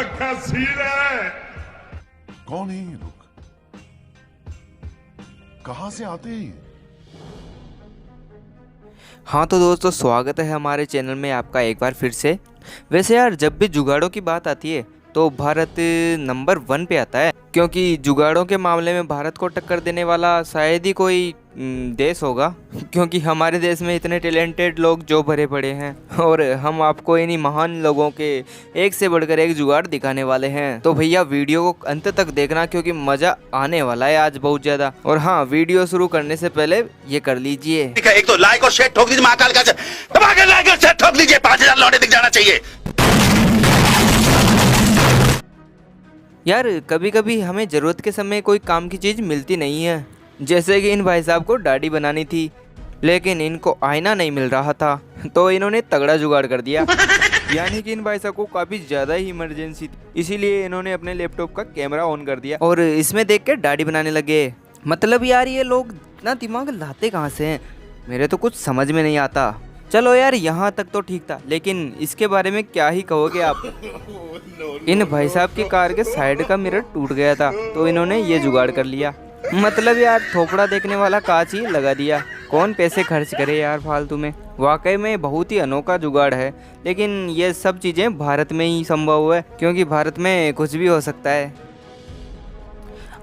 का सीन है। कौन है ये लोग? कहां से आते हैं ये? हाँ तो दोस्तों, स्वागत है हमारे चैनल में आपका एक बार फिर से। वैसे यार, जब भी जुगाड़ों की बात आती है तो भारत नंबर 1 पे आता है, क्योंकि जुगाड़ों के मामले में भारत को टक्कर देने वाला शायद ही कोई देश होगा, क्योंकि हमारे देश में इतने टैलेंटेड लोग जो भरे पड़े हैं और हम आपको इन्हीं महान लोगों के एक से बढ़कर एक जुगाड़ दिखाने वाले हैं। तो भैया वीडियो को अंत तक देखना, क्योंकि मजा आने वाला है आज बहुत ज्यादा। और हाँ, वीडियो शुरू करने से पहले ये कर लीजिए, एक तो लाइक और शेयर ठोक दीजिए, महाकाल का लाइक और शेयर ठोक दीजिए, 5000 लौटे दिख जाना चाहिए। यार कभी कभी हमें ज़रूरत के समय कोई काम की चीज़ मिलती नहीं है। जैसे कि इन भाई साहब को दाढ़ी बनानी थी, लेकिन इनको आईना नहीं मिल रहा था, तो इन्होंने तगड़ा जुगाड़ कर दिया। यानी कि इन भाई साहब को काफ़ी ज़्यादा ही इमरजेंसी थी, इसीलिए इन्होंने अपने लैपटॉप का कैमरा ऑन कर दिया और इसमें देख के दाढ़ी बनाने लगे। मतलब यार, ये लोग इतना दिमाग लाते कहाँ से हैं, मेरे तो कुछ समझ में नहीं आता। चलो यार, यहाँ तक तो ठीक था, लेकिन इसके बारे में क्या ही कहोगे आप। इन भाई साहब की कार के साइड का मिरर टूट गया था, तो इन्होंने ये जुगाड़ कर लिया। मतलब यार, थोपड़ा देखने वाला कांच ही लगा दिया। कौन पैसे खर्च करे यार फालतू में। वाकई में बहुत ही अनोखा जुगाड़ है, लेकिन ये सब चीज़ें भारत में ही संभव है, क्योंकि भारत में कुछ भी हो सकता है।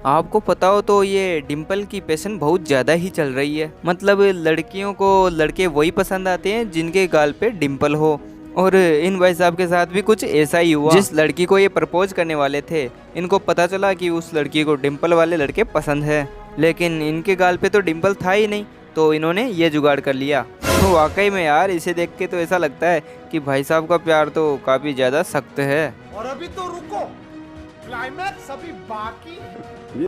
आपको पता हो तो ये डिम्पल की पैशन बहुत ज़्यादा ही चल रही है। मतलब लड़कियों को लड़के वही पसंद आते हैं जिनके गाल पे डिम्पल हो, और इन भाई साहब के साथ भी कुछ ऐसा ही हुआ। जिस लड़की को ये प्रपोज करने वाले थे, इनको पता चला कि उस लड़की को डिम्पल वाले लड़के पसंद है, लेकिन इनके गाल पे तो डिम्पल था ही नहीं, तो इन्होंने ये जुगाड़ कर लिया। तो वाकई में यार, इसे देख के तो ऐसा लगता है कि भाई साहब का प्यार तो काफ़ी ज़्यादा सख्त है। और अभी तो रुको, क्लाइमैक्स अभी बाकी है।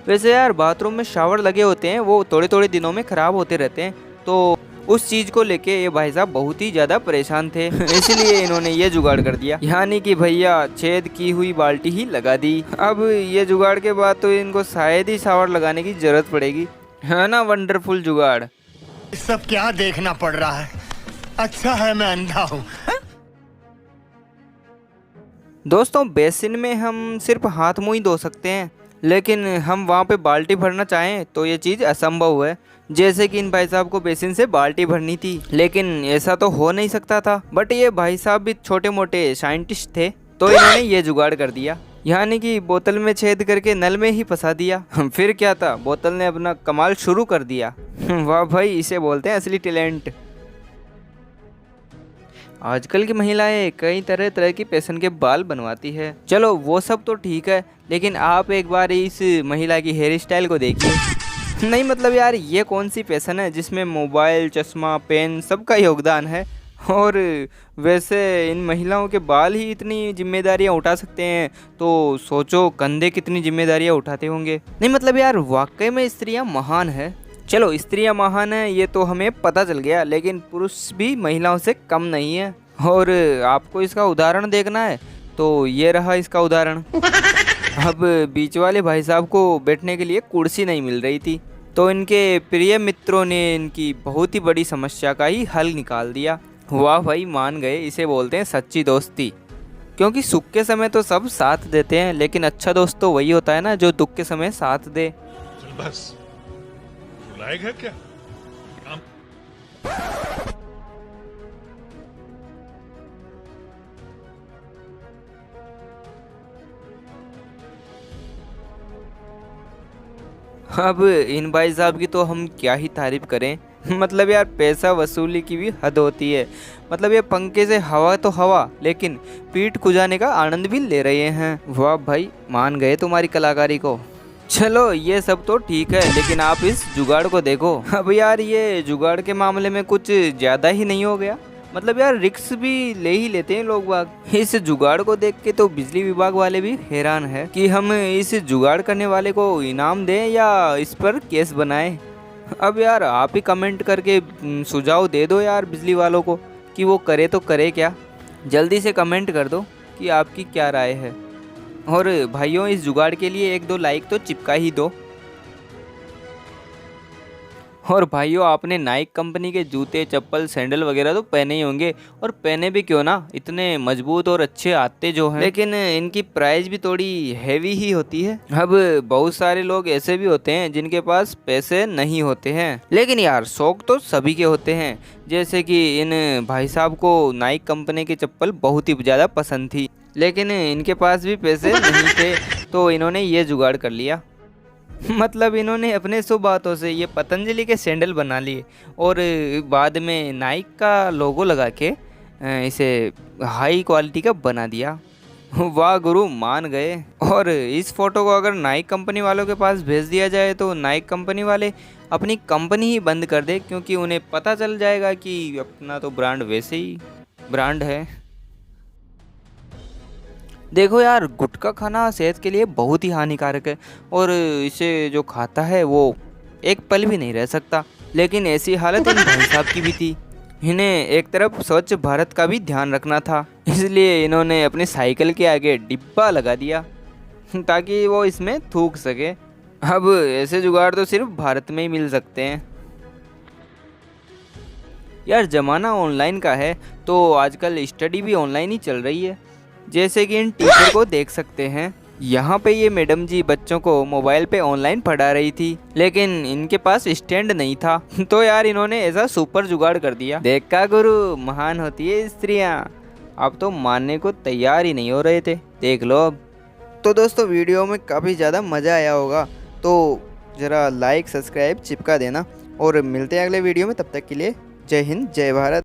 वैसे यार, बाथरूम में शावर लगे होते हैं, वो थोड़े थोड़े दिनों में ख़राब होते रहते हैं, तो उस चीज़ को लेके ये भाई साहब बहुत ही ज़्यादा परेशान थे। इसलिए इन्होंने ये जुगाड़ कर दिया, यानी कि भैया छेद की हुई बाल्टी ही लगा दी। अब ये जुगाड़ के बाद तो इनको शायद ही शावर लगाने की ज़रूरत पड़ेगी, है ना। वंडरफुल जुगाड़। सब क्या देखना पड़ रहा है, अच्छा है मैं अंधा हूँ। दोस्तों, बेसिन में हम सिर्फ हाथ मुंह ही धो सकते हैं, लेकिन हम वहाँ पे बाल्टी भरना चाहें तो ये चीज़ असंभव है। जैसे कि इन भाई साहब को बेसिन से बाल्टी भरनी थी, लेकिन ऐसा तो हो नहीं सकता था। बट ये भाई साहब भी छोटे मोटे साइंटिस्ट थे, तो इन्होंने ये जुगाड़ कर दिया, यानी कि बोतल में छेद करके नल में ही फंसा दिया। फिर क्या था, बोतल ने अपना कमाल शुरू कर दिया। वाह भाई, इसे बोलते हैं असली टैलेंट। आजकल की महिलाएं कई तरह तरह की पैशन के बाल बनवाती है। चलो वो सब तो ठीक है, लेकिन आप एक बार इस महिला की हेयर स्टाइल को देखिए। नहीं मतलब यार, ये कौन सी पैशन है जिसमें मोबाइल, चश्मा, पेन सबका योगदान है। और वैसे इन महिलाओं के बाल ही इतनी जिम्मेदारियां उठा सकते हैं, तो सोचो कंधे कितनी जिम्मेदारियां उठाते होंगे। नहीं मतलब यार, वाकई में स्त्रियां महान है। चलो स्त्रियां महान है ये तो हमें पता चल गया, लेकिन पुरुष भी महिलाओं से कम नहीं है। और आपको इसका उदाहरण देखना है तो ये रहा इसका उदाहरण। अब बीच वाले भाई साहब को बैठने के लिए कुर्सी नहीं मिल रही थी, तो इनके प्रिय मित्रों ने इनकी बहुत ही बड़ी समस्या का ही हल निकाल दिया। वाह भाई, मान गए, इसे बोलते हैं सच्ची दोस्ती। क्योंकि सुख के समय तो सब साथ देते हैं, लेकिन अच्छा दोस्त तो वही होता है ना जो दुख के समय साथ दे। चल बस, रुलाएगा क्या? अब इन भाई साहब की तो हम क्या ही तारीफ करें। मतलब यार, पैसा वसूली की भी हद होती है। मतलब ये पंखे से हवा तो हवा, लेकिन पीठ खुजाने का आनंद भी ले रहे हैं। वाह भाई, मान गए तुम्हारी कलाकारी को। चलो ये सब तो ठीक है, लेकिन आप इस जुगाड़ को देखो। अब यार, ये जुगाड़ के मामले में कुछ ज़्यादा ही नहीं हो गया। मतलब यार, रिक्स भी ले ही लेते हैं लोग बाग। इस जुगाड़ को देख के तो बिजली विभाग वाले भी हैरान है कि हम इस जुगाड़ करने वाले को इनाम दें या इस पर केस बनाएं। अब यार, आप ही कमेंट करके सुझाव दे दो यार बिजली वालों को कि वो करे तो करे क्या। जल्दी से कमेंट कर दो कि आपकी क्या राय है। और भाइयों, इस जुगाड़ के लिए 1-2 लाइक तो चिपका ही दो। और भाइयों आपने नाइक कंपनी के जूते चप्पल सैंडल वगैरह तो पहने ही होंगे, और पहने भी क्यों ना, इतने मजबूत और अच्छे आते जो हैं, लेकिन इनकी प्राइस भी थोड़ी हैवी ही होती है। अब बहुत सारे लोग ऐसे भी होते हैं जिनके पास पैसे नहीं होते हैं, लेकिन यार शौक तो सभी के होते हैं। जैसे कि इन भाई साहब को नाइक कंपनी की चप्पल बहुत ही ज़्यादा पसंद थी, लेकिन इनके पास भी पैसे नहीं थे, तो इन्होंने ये जुगाड़ कर लिया। मतलब इन्होंने अपने शुभ हाथों से ये पतंजलि के सैंडल बना लिए और बाद में नाइक का लोगो लगा के इसे हाई क्वालिटी का बना दिया। वाह गुरु, मान गए। और इस फोटो को अगर नाइक कंपनी वालों के पास भेज दिया जाए तो नाइक कंपनी वाले अपनी कंपनी ही बंद कर दे, क्योंकि उन्हें पता चल जाएगा कि अपना तो ब्रांड वैसे ही ब्रांड है। देखो यार, गुटखा खाना सेहत के लिए बहुत ही हानिकारक है और इसे जो खाता है वो एक पल भी नहीं रह सकता। लेकिन ऐसी हालत इन भाई साहब की भी थी, इन्हें एक तरफ स्वच्छ भारत का भी ध्यान रखना था, इसलिए इन्होंने अपनी साइकिल के आगे डिब्बा लगा दिया ताकि वो इसमें थूक सके। अब ऐसे जुगाड़ तो सिर्फ भारत में ही मिल सकते हैं। यार ज़माना ऑनलाइन का है, तो आजकल स्टडी भी ऑनलाइन ही चल रही है। जैसे कि इन टीचर को देख सकते हैं, यहाँ पे ये मैडम जी बच्चों को मोबाइल पे ऑनलाइन पढ़ा रही थी, लेकिन इनके पास स्टैंड नहीं था तो यार इन्होंने ऐसा सुपर जुगाड़ कर दिया। देखा गुरु, महान होती है स्त्रियाँ। अब तो मानने को तैयार ही नहीं हो रहे थे, देख लो अब। तो दोस्तों वीडियो में काफ़ी ज़्यादा मज़ा आया होगा, तो ज़रा लाइक सब्सक्राइब चिपका देना और मिलते हैं अगले वीडियो में। तब तक के लिए जय हिंद, जय भारत।